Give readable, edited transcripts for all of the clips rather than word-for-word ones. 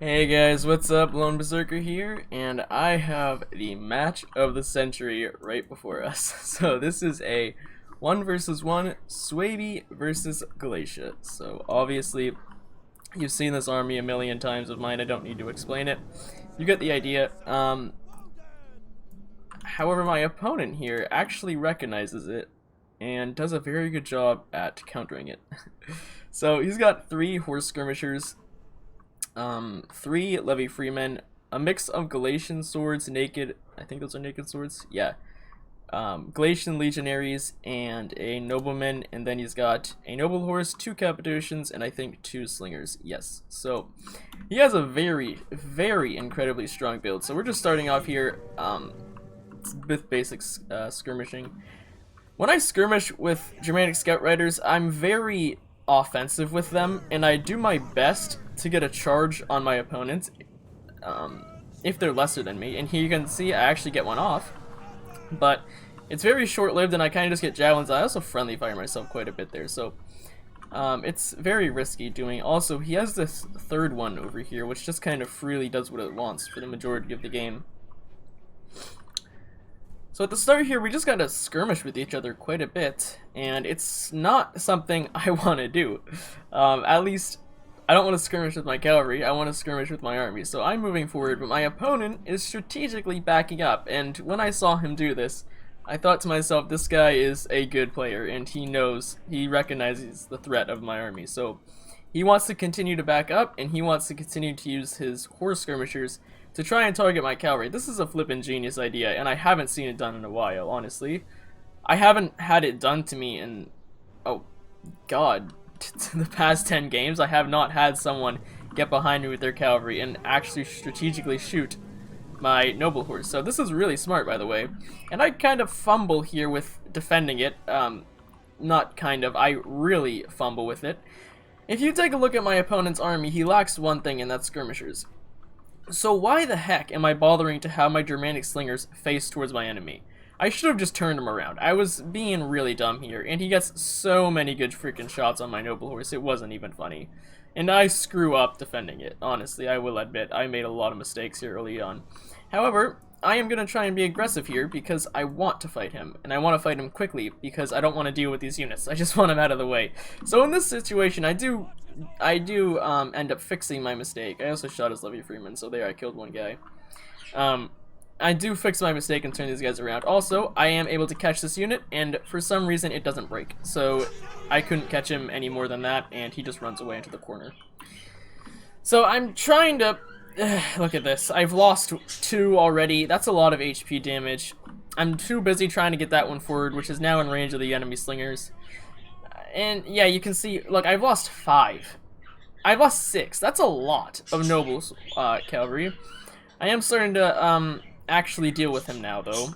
Hey guys, what's up? Lone Berserker here, and I have the match of the century right before us. So this is a 1 versus 1 Suebi versus Galatia. So obviously, you've seen this army a million times of mine, I don't need to explain it. You get the idea. However, my opponent here actually recognizes it and does a very good job at countering it. So he's got 3 horse skirmishers, 3 levy freemen, a mix of Galatian swords, naked, I think those are naked swords, yeah, Galatian legionaries, and a nobleman, and then he's got a noble horse, 2 Cappadocians, and I think 2 slingers, yes. So he has a very, very incredibly strong build. So we're just starting off here with basic skirmishing. When I skirmish with Germanic Scout Riders, I'm very offensive with them, and I do my best to get a charge on my opponent if they're lesser than me. And here you can see I actually get one off, but it's very short-lived and I kind of just get javelins. I also friendly fire myself quite a bit there, so it's very risky doing. Also, he has this third one over here which just kind of freely does what it wants for the majority of the game. So at the start here, we just gotta skirmish with each other quite a bit, and it's not something I want to do. At least, I don't want to skirmish with my cavalry, I want to skirmish with my army. So I'm moving forward, but my opponent is strategically backing up, and when I saw him do this, I thought to myself, this guy is a good player, and he recognizes the threat of my army. So he wants to continue to back up, and he wants to continue to use his horse skirmishers to try and target my cavalry. This is a flippin' genius idea, and I haven't seen it done in a while, honestly. I haven't had it done to me in, oh god, the past 10 games. I have not had someone get behind me with their cavalry and actually strategically shoot my noble horse. So this is really smart, by the way. And I kind of fumble here with defending it. Not kind of, I really fumble with it. If you take a look at my opponent's army, he lacks one thing, and that's skirmishers. So why the heck am I bothering to have my Germanic slingers face towards my enemy? I should have just turned him around. I was being really dumb here, and he gets so many good freaking shots on my noble horse, it wasn't even funny. And I screw up defending it, honestly, I will admit. I made a lot of mistakes here early on. However, I am going to try and be aggressive here because I want to fight him, and I want to fight him quickly because I don't want to deal with these units. I just want him out of the way. So in this situation, I do end up fixing my mistake. I also shot his levy freeman, so there I killed one guy. I do fix my mistake and turn these guys around. Also, I am able to catch this unit, and for some reason it doesn't break. So I couldn't catch him any more than that, and he just runs away into the corner. So I'm trying to... look at this. I've lost 2 already. That's a lot of HP damage. I'm too busy trying to get that one forward, which is now in range of the enemy slingers. And yeah, you can see, look, I've lost 5. I've lost 6. That's a lot of nobles cavalry. I am starting to actually deal with him now, though.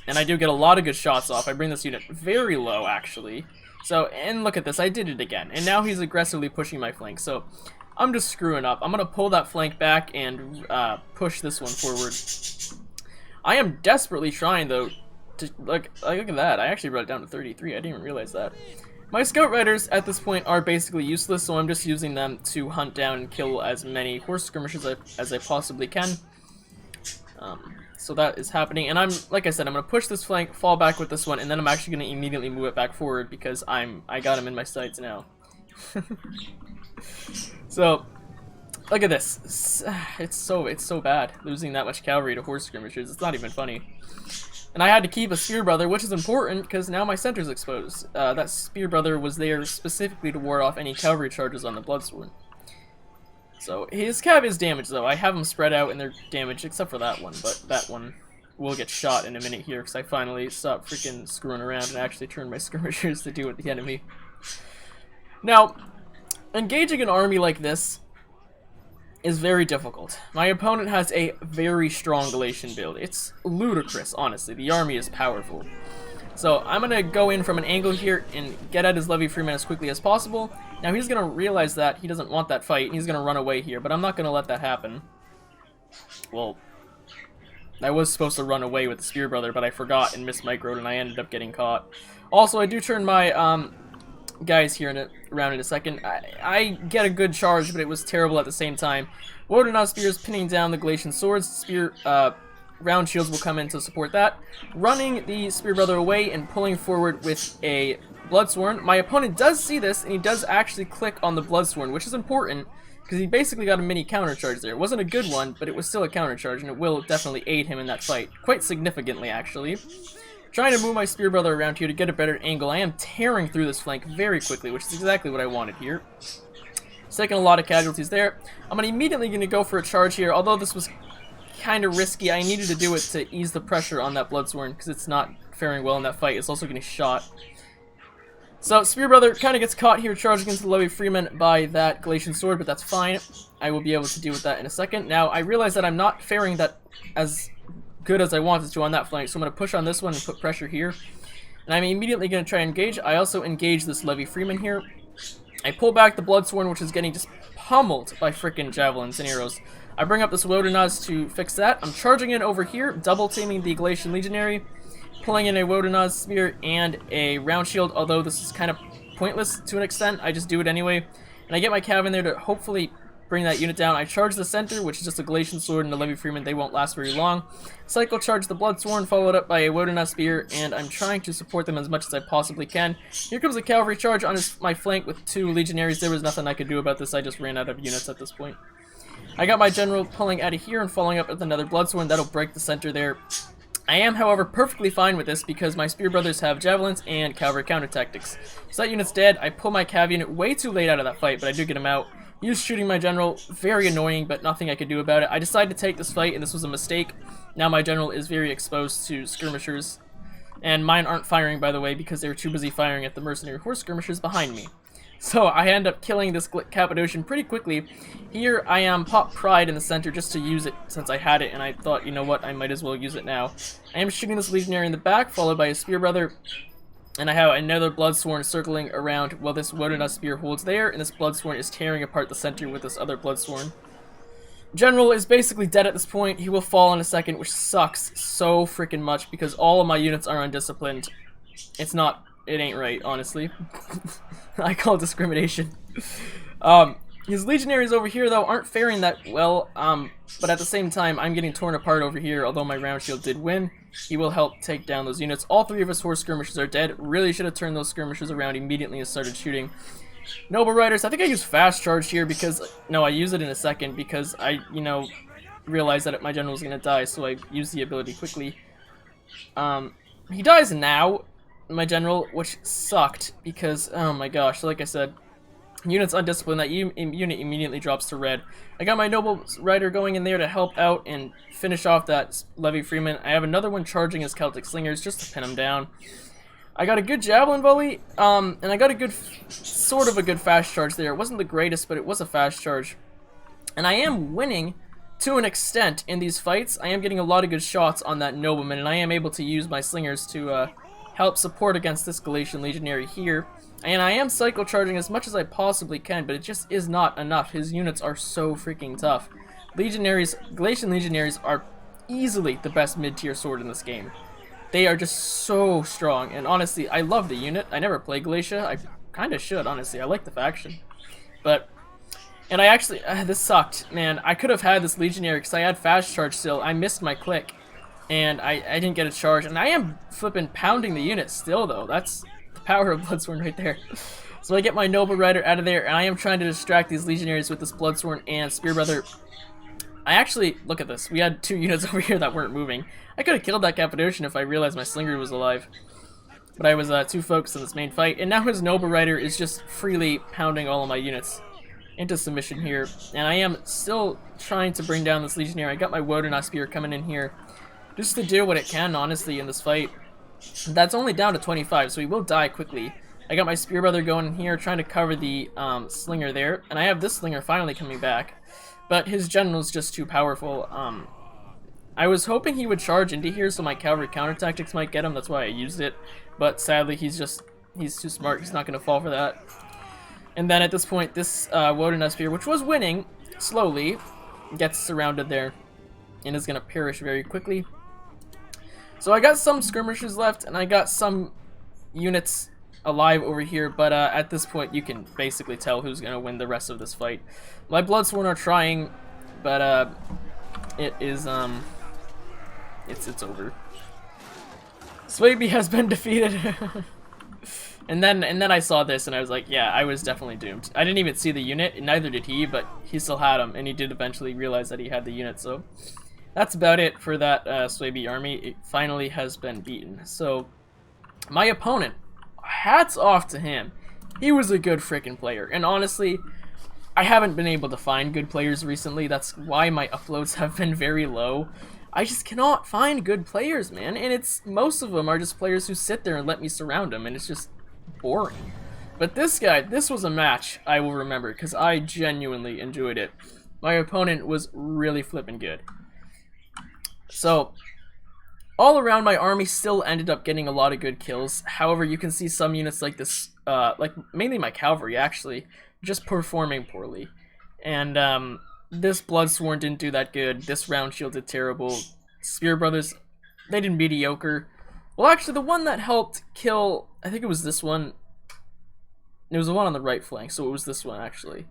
And I do get a lot of good shots off. I bring this unit very low, actually. So, and look at this, I did it again. And now he's aggressively pushing my flank. So, I'm just screwing up. I'm going to pull that flank back and push this one forward. I am desperately trying, though, to, look at that. I actually brought it down to 33. I didn't even realize that. My scout riders at this point are basically useless, so I'm just using them to hunt down and kill as many horse skirmishers as I possibly can. So that is happening, and like I said, I'm going to push this flank, fall back with this one, and then I'm actually going to immediately move it back forward because I got him in my sights now. So, look at this. It's so bad losing that much cavalry to horse skirmishers. It's not even funny. And I had to keep a spear brother, which is important because now my center's exposed. That spear brother was there specifically to ward off any cavalry charges on the bloodsword. So his cav is damaged, though. I have them spread out and they're damaged, except for that one. But that one will get shot in a minute here because I finally stopped freaking screwing around and actually turned my skirmishers to deal with the enemy. Now, engaging an army like this is very difficult. My opponent has a very strong Galatian build. It's ludicrous, honestly. The army is powerful. So I'm going to go in from an angle here and get at his levy freeman as quickly as possible. Now he's going to realize that he doesn't want that fight, and he's going to run away here, but I'm not going to let that happen. Well, I was supposed to run away with the spear brother, but I forgot and mismicroed, and I ended up getting caught. Also, I do turn my guys here around in a second. I get a good charge, but it was terrible at the same time. Wodenaz spears pinning down the Galatian swords. Spear round shields will come in to support that. Running the Spear Brother away and pulling forward with a Bloodsworn. My opponent does see this, and he does actually click on the Bloodsworn, which is important, because he basically got a mini countercharge there. It wasn't a good one, but it was still a countercharge, and it will definitely aid him in that fight. Quite significantly, actually. Trying to move my Spear Brother around here to get a better angle. I am tearing through this flank very quickly, which is exactly what I wanted here. It's taking a lot of casualties there. I'm immediately going to go for a charge here, although this was kind of risky. I needed to do it to ease the pressure on that Bloodsworn, because it's not faring well in that fight. It's also getting shot. So, Spear Brother kind of gets caught here charging into the Levy Freeman by that Galatian sword, but that's fine. I will be able to deal with that in a second. Now, I realize that I'm not faring that as good as I wanted to on that flank, so I'm going to push on this one and put pressure here. And I'm immediately going to try and engage. I also engage this Levy Freeman here. I pull back the Bloodsworn, which is getting just pummeled by frickin' javelins and arrows. I bring up this Wodenaz to fix that. I'm charging in over here, double teaming the Galatian Legionary, pulling in a Wodenaz spear and a round shield, although this is kind of pointless to an extent. I just do it anyway. And I get my cav in there to hopefully bring that unit down. I charge the center, which is just a Galatian sword and a Levy Freeman. They won't last very long. Cycle charge the Bloodsworn, followed up by a Wodenaz spear, and I'm trying to support them as much as I possibly can. Here comes a cavalry charge on my flank with 2 legionaries. There was nothing I could do about this. I just ran out of units at this point. I got my general pulling out of here and following up with another Bloodsworn. That'll break the center there. I am, however, perfectly fine with this because my Spear Brothers have javelins and cavalry counter tactics. So that unit's dead. I pull my cav unit way too late out of that fight, but I do get him out. He was shooting my general. Very annoying, but nothing I could do about it. I decided to take this fight, and this was a mistake. Now my general is very exposed to skirmishers. And mine aren't firing, by the way, because they were too busy firing at the mercenary horse skirmishers behind me. So I end up killing this Cappadocian pretty quickly. Here I am pop Pride in the center just to use it since I had it, and I thought, you know what, I might as well use it now. I am shooting this Legionary in the back, followed by a Spear Brother, and I have another Bloodsworn circling around while this Wodenaz spear holds there, and this Bloodsworn is tearing apart the center with this other Bloodsworn. General is basically dead at this point. He will fall in a second, which sucks so freaking much because all of my units are undisciplined. It ain't right, honestly. I call it discrimination. His legionaries over here, though, aren't faring that well, but at the same time, I'm getting torn apart over here, although my round shield did win. He will help take down those units. All 3 of his horse skirmishers are dead. Really should have turned those skirmishers around immediately and started shooting. Noble Riders, I think I use fast charge here because, no, I use it in a second because I, realized that my general was going to die, so I use the ability quickly. He dies now, my general, which sucked because, oh my gosh, like I said, unit's undisciplined. That unit immediately drops to red. I got my Noble Rider going in there to help out and finish off that Levy Freeman. I have another one charging his Celtic Slingers just to pin him down. I got a good javelin volley, and I got a good, sort of a good fast charge there. It wasn't the greatest, but it was a fast charge. And I am winning to an extent in these fights. I am getting a lot of good shots on that nobleman, and I am able to use my slingers to help support against this Galatian Legionary here. And I am cycle charging as much as I possibly can, but it just is not enough. His units are so freaking tough. Galatian Legionaries are easily the best mid-tier sword in this game. They are just so strong, and honestly, I love the unit. I never play Galatia. I kind of should, honestly. I like the faction. And I actually, this sucked, man. I could have had this Legionary because I had fast charge still. I missed my click, and I didn't get a charge. And I am flipping pounding the unit still, though. That's the power of Bloodsworn right there. So I get my Noble Rider out of there, and I am trying to distract these Legionaries with this Bloodsworn and Spear Brother. I actually, look at this. We had 2 units over here that weren't moving. I could have killed that Cappadocian if I realized my Slinger was alive. But I was too focused on this main fight. And now his Noble Rider is just freely pounding all of my units into submission here. And I am still trying to bring down this Legionary. I got my Wodenaz Spear coming in here just to do what it can, honestly, in this fight. That's only down to 25, so he will die quickly. I got my Spear Brother going in here, trying to cover the Slinger there. And I have this Slinger finally coming back. But his general's just too powerful. I was hoping he would charge into here so my cavalry counter tactics might get him. That's why I used it. But sadly, he's too smart. He's not going to fall for that. And then at this point, this Wodenaz Spear, which was winning slowly, gets surrounded there and is going to perish very quickly. So I got some skirmishers left, and I got some units alive over here, but at this point you can basically tell who's going to win the rest of this fight. My Bloodsworn are trying but it is it's over. Suebi has been defeated. And then I saw this and I was like, yeah, I was definitely doomed. I didn't even see the unit, and neither did he, but he still had him, and he did eventually realize that he had the unit. So that's about it for that Suebi army. It finally has been beaten. So my opponent, hats off to him. He was a good freaking player, and honestly, I haven't been able to find good players recently. That's why my uploads have been very low. I just cannot find good players, man, and it's most of them are just players who sit there and let me surround them, and it's just boring. But this guy, this was a match I will remember because I genuinely enjoyed it. My opponent was really flipping good. So all around, my army still ended up getting a lot of good kills. However, you can see some units like this, like mainly my cavalry actually, just performing poorly. And this Bloodsworn didn't do that good. This Round Shield did terrible. Spear Brothers, they did mediocre. Well, actually, the one that helped kill, I think it was this one. It was the one on the right flank, so it was this one, actually.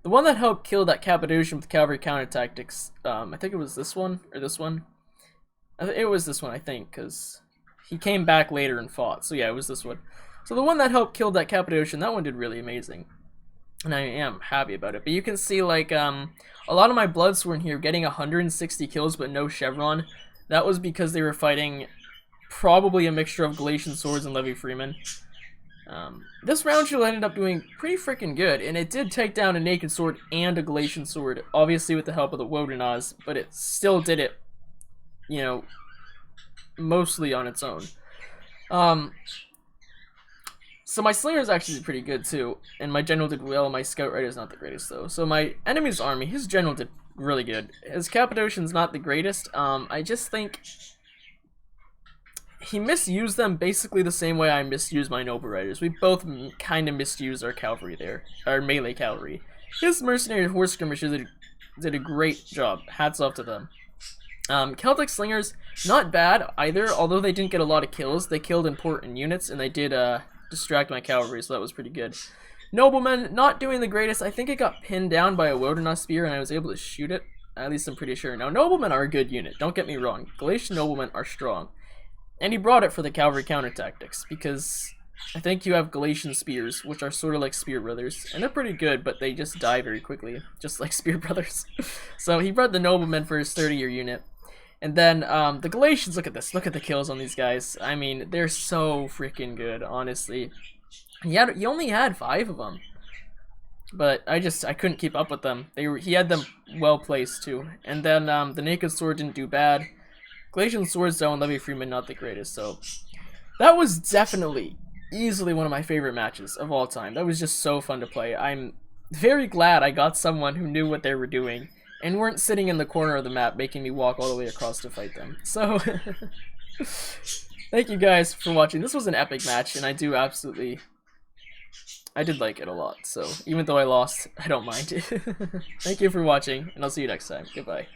The one that helped kill that Cappadocian with cavalry counter tactics, I think it was this one, or this one. It was this one, I think, because he came back later and fought. So yeah, it was this one. So the one that helped kill that Cappadocian, that one did really amazing. And I am happy about it. But you can see, like, a lot of my Bloodsworn here getting 160 kills but no Chevron. That was because they were fighting probably a mixture of Galatian swords and Levy Freeman. This round shield ended up doing pretty freaking good, and it did take down a Naked Sword and a Galatian sword, obviously with the help of the Wodenaz, but it still did it, you know, mostly on its own. So my Slinger is actually pretty good too, and my General did well. My Scout Rider is not the greatest though. So my enemy's army, his General did really good. His Cappadocian's not the greatest. I just think he misused them basically the same way I misused my Noble Riders. We both kind of misused our cavalry there, our melee cavalry. His Mercenary Horse Skirmishers did a great job. Hats off to them. Celtic Slingers, not bad either, although they didn't get a lot of kills. They killed important units, and they did distract my cavalry, so that was pretty good. Noblemen, not doing the greatest. I think it got pinned down by a Wodenaz spear, and I was able to shoot it. At least I'm pretty sure. Now, Noblemen are a good unit, don't get me wrong. Galatian Noblemen are strong. And he brought it for the cavalry counter tactics, because I think you have Galatian spears, which are sort of like Spear Brothers, and they're pretty good, but they just die very quickly, just like Spear Brothers. So he brought the Noblemen for his 30-year unit. And then the Galatians, look at this, look at the kills on these guys. I mean, they're so freaking good, honestly. He only had 5 of them, but I couldn't keep up with them. He had them well placed too. And then the Naked Sword didn't do bad. Galatian Swords though, and Levy Freeman not the greatest. So that was definitely, easily one of my favorite matches of all time. That was just so fun to play. I'm very glad I got someone who knew what they were doing and weren't sitting in the corner of the map making me walk all the way across to fight them. So, thank you guys for watching. This was an epic match, and I did like it a lot. So, even though I lost, I don't mind. Thank you for watching, and I'll see you next time. Goodbye.